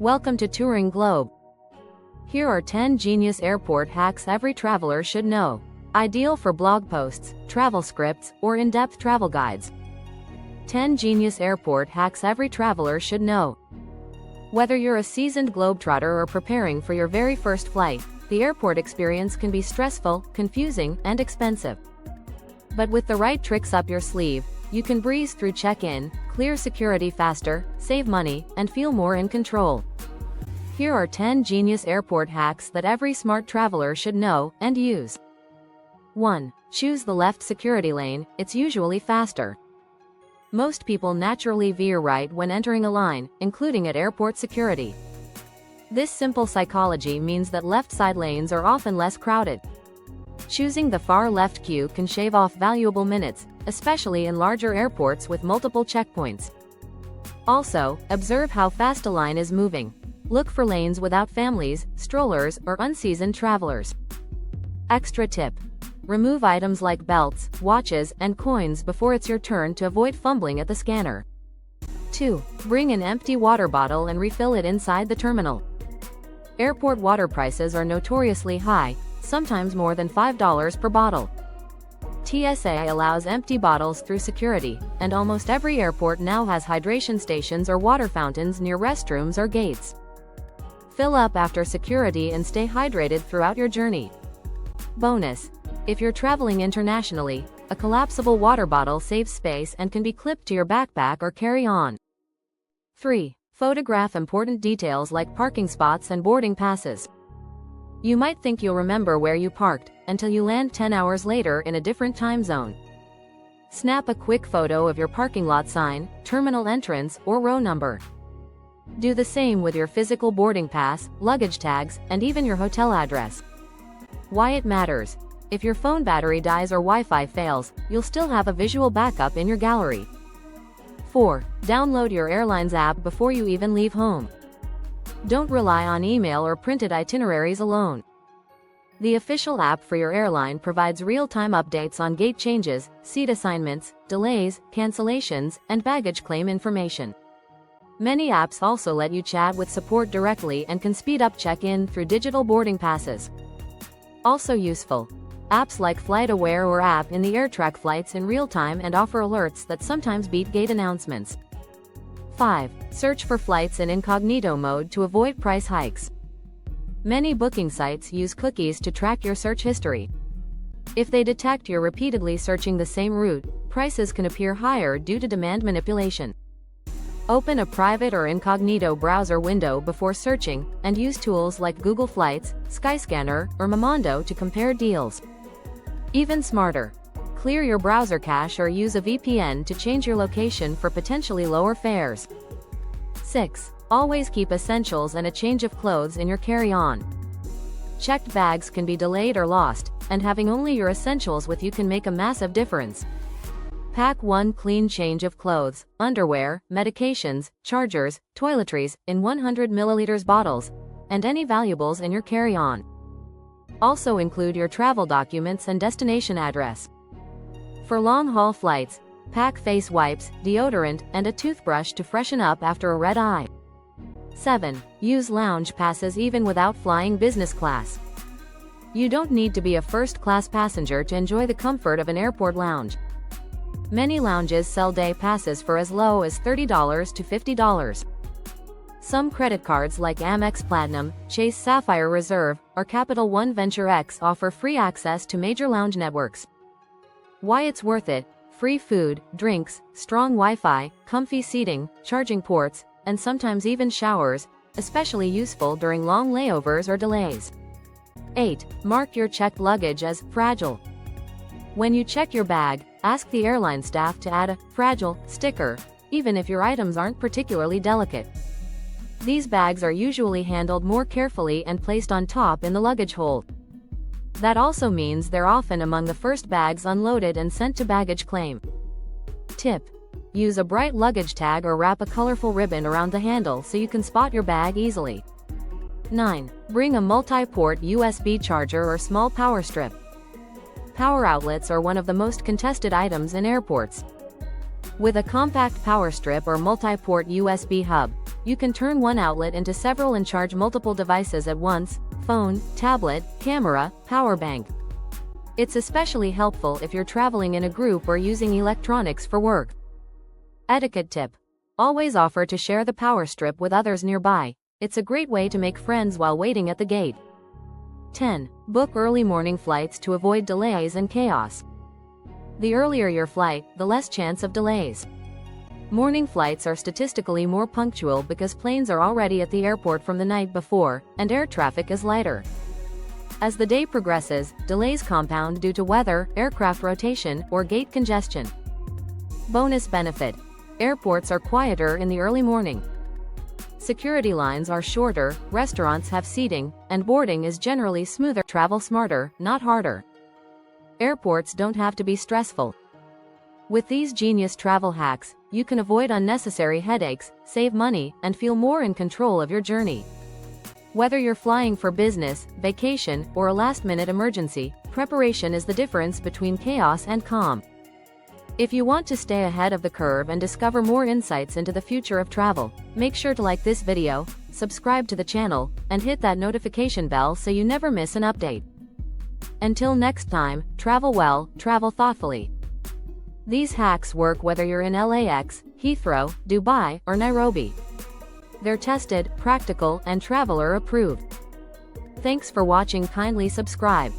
Welcome to Touring Globe. Here are 10 genius airport hacks every traveler should know. Ideal for blog posts, travel scripts, or in-depth travel guides. 10 genius airport hacks every traveler should know. Whether you're a seasoned globetrotter or preparing for your very first flight, the airport experience can be stressful, confusing, and expensive. But with the right tricks up your sleeve, you can breeze through check-in, clear security faster, save money, and feel more in control. Here are 10 genius airport hacks that every smart traveler should know and use. 1. Choose the left security lane, it's usually faster. Most people naturally veer right when entering a line, including at airport security. This simple psychology means that left side lanes are often less crowded. Choosing the far left queue can shave off valuable minutes, especially in larger airports with multiple checkpoints. Also, observe how fast a line is moving. Look for lanes without families, strollers, or unseasoned travelers. Extra tip: remove items like belts, watches, and coins before it's your turn to avoid fumbling at the scanner. 2. Bring an empty water bottle and refill it inside the terminal. Airport water prices are notoriously high, sometimes more than $5 per bottle. TSA allows empty bottles through security, and almost every airport now has hydration stations or water fountains near restrooms or gates. Fill up after security and stay hydrated throughout your journey. Bonus: if you're traveling internationally, a collapsible water bottle saves space and can be clipped to your backpack or carry-on. 3. Photograph important details like parking spots and boarding passes. You might think you'll remember where you parked, until you land 10 hours later in a different time zone. Snap a quick photo of your parking lot sign, terminal entrance, or row number. Do the same with your physical boarding pass, luggage tags, and even your hotel address. Why it matters: if your phone battery dies or Wi-Fi fails, you'll still have a visual backup in your gallery. 4. Download your airline's app before you even leave home. Don't rely on email or printed itineraries alone. The official app for your airline provides real-time updates on gate changes, seat assignments, delays, cancellations, and baggage claim information. Many apps also let you chat with support directly and can speed up check-in through digital boarding passes. Also useful: apps like FlightAware or App in the AirTrack flights in real time and offer alerts that sometimes beat gate announcements. 5. Search for flights in incognito mode to avoid price hikes. Many booking sites use cookies to track your search history. If they detect you're repeatedly searching the same route, prices can appear higher due to demand manipulation. Open a private or incognito browser window before searching, and use tools like Google Flights, Skyscanner, or Momondo to compare deals. Even smarter: clear your browser cache or use a VPN to change your location for potentially lower fares. 6. Always keep essentials and a change of clothes in your carry-on. Checked bags can be delayed or lost, and having only your essentials with you can make a massive difference. Pack one clean change of clothes, underwear, medications, chargers, toiletries, in 100 ml bottles, and any valuables in your carry-on. Also include your travel documents and destination address. For long-haul flights, pack face wipes, deodorant, and a toothbrush to freshen up after a red eye. 7. Use lounge passes even without flying business class. You don't need to be a first-class passenger to enjoy the comfort of an airport lounge. Many lounges sell day passes for as low as $30 to $50. Some credit cards like Amex Platinum, Chase Sapphire Reserve, or Capital One Venture X offer free access to major lounge networks. Why it's worth it: free food, drinks, strong Wi-Fi, comfy seating, charging ports, and sometimes even showers, especially useful during long layovers or delays. 8. Mark your checked luggage as fragile. When you check your bag, ask the airline staff to add a fragile sticker, even if your items aren't particularly delicate. These bags are usually handled more carefully and placed on top in the luggage hold. That also means they're often among the first bags unloaded and sent to baggage claim. Tip: use a bright luggage tag or wrap a colorful ribbon around the handle so you can spot your bag easily. 9. Bring a multi-port USB charger or small power strip. Power outlets are one of the most contested items in airports. With a compact power strip or multi-port USB hub, you can turn one outlet into several and charge multiple devices at once: phone, tablet, camera, power bank. It's especially helpful if you're traveling in a group or using electronics for work. Etiquette tip: always offer to share the power strip with others nearby. It's a great way to make friends while waiting at the gate. 10. Book early morning flights to avoid delays and chaos. The earlier your flight, the less chance of delays. Morning flights are statistically more punctual because planes are already at the airport from the night before, and air traffic is lighter. As the day progresses, delays compound due to weather, aircraft rotation, or gate congestion. Bonus benefit: airports are quieter in the early morning. Security lines are shorter, restaurants have seating, and boarding is generally smoother. Travel smarter, not harder. Airports don't have to be stressful. With these genius travel hacks, you can avoid unnecessary headaches, save money, and feel more in control of your journey. Whether you're flying for business, vacation, or a last-minute emergency, preparation is the difference between chaos and calm. If you want to stay ahead of the curve and discover more insights into the future of travel, make sure to like this video, subscribe to the channel, and hit that notification bell so you never miss an update. Until next time, travel well, travel thoughtfully. These hacks work whether you're in LAX, Heathrow, Dubai, or Nairobi. They're tested, practical, and traveler approved. Thanks for watching. Kindly subscribe.